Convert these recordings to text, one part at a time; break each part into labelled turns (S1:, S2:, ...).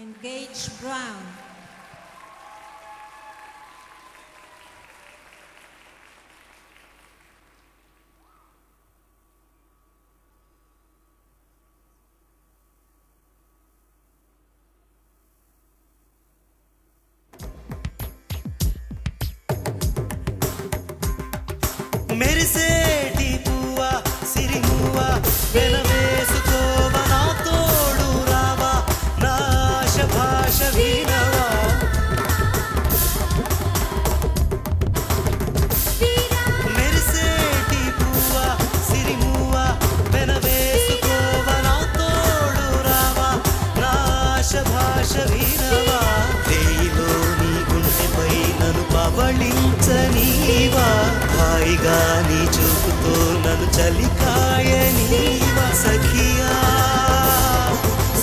S1: and Gage Brown.
S2: మెరిసేటి పువ్వా సిరిమువ్వా వెనవేసుకోవా నా తోడు రావా నా ఆశ భాష వినవా మెరిసేటి పువ్వా సిరిమువ్వా వెనవేసుకోవా నా తోడు రావా నా ఆశ భాష వినవా రేయిలో నీ గుండెపై నన్ను పవళించనీవా హాయిగా నీ చూపుతో నన్ను చలికాయనీవా సఖియా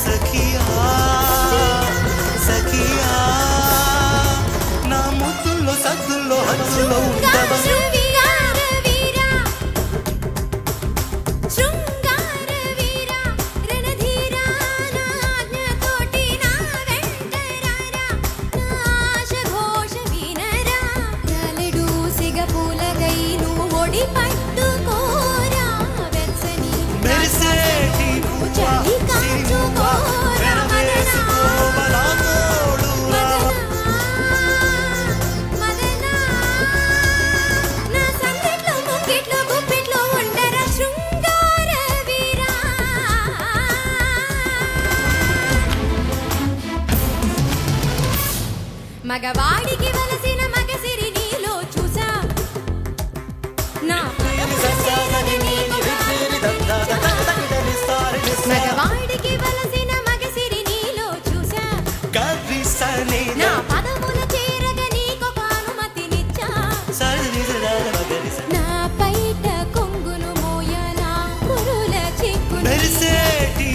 S2: సఖియా సఖియా నా ముద్దుల్లో సద్దుల్లో హద్దుల్లో ఉండవా మెరిసేటి పువ్వా సిరిమువ్వా వెనవేసుకోవా నా తోడు రావా
S3: మగవాడికి వలసిన మగసిరి నీలో చూసా నా మగవాడికి వలసిన మగసిరి నీలో చూసా నా పదముల చేరగ నీకొక అనుమతినిచ్చా నా పైట కొంగును మోయనా కురుల చిక్కుని
S2: మెరిసేటి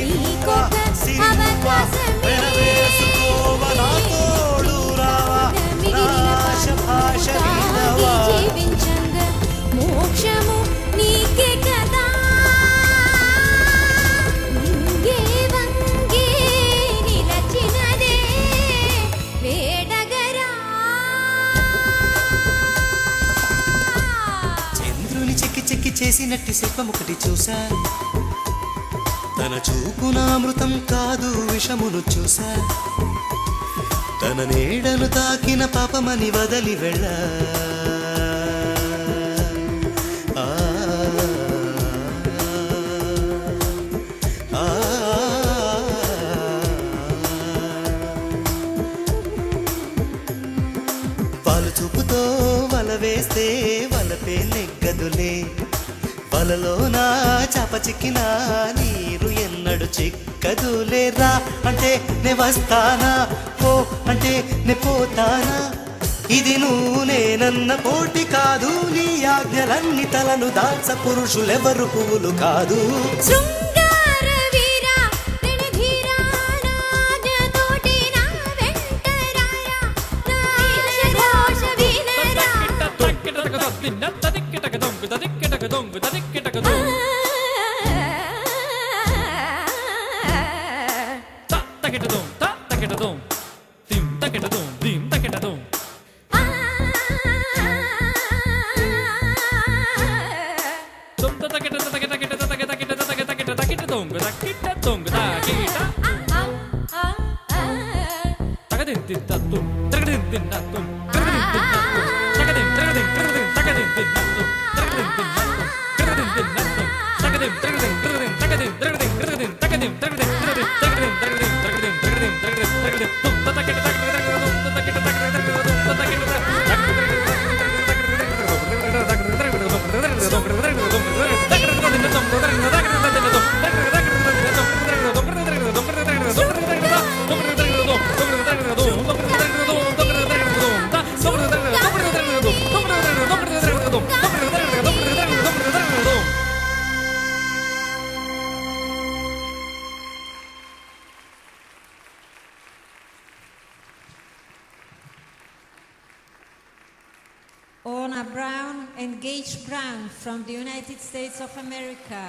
S2: పువ్వా సిరిమువ్వా వెనవేసుకోవా నా తోడు రావా నా ఆశ భాష వినవా
S3: జీవించంగా మోక్షము నీకే కదా నింగే వంగే నిలచినదే వేడగరా
S2: చంద్రుని చెక్కి చెక్కి చేసినట్టి శిల్పం ఒకటి చూసా తన చూపున అమృతం కాదు విషమును చూసా తన నీడను తాకిన పాపమని వదలి వెళ్ళ ఆ, ఆ, పాలు చూపుతో వల వేస్తే వలపే నెగ్గదులే వలలో నా చాప చిక్కిన నీరు ఎన్నడు చిక్కదులే రా అంటే నే వస్తానా పో అంటే నే పోతానా ఇది నువ్వు నేనన్న పోటీ కాదు నీ ఆజ్ఞలన్నీ తలను దాచ పురుషులెవరు పువ్వులు కాదు
S3: శృంగార వీరా రణధీరా నాజతోటి నా వెంట రారా నా ఆశ వినరా
S1: Orna Brown and Gage Brown from the United States of America.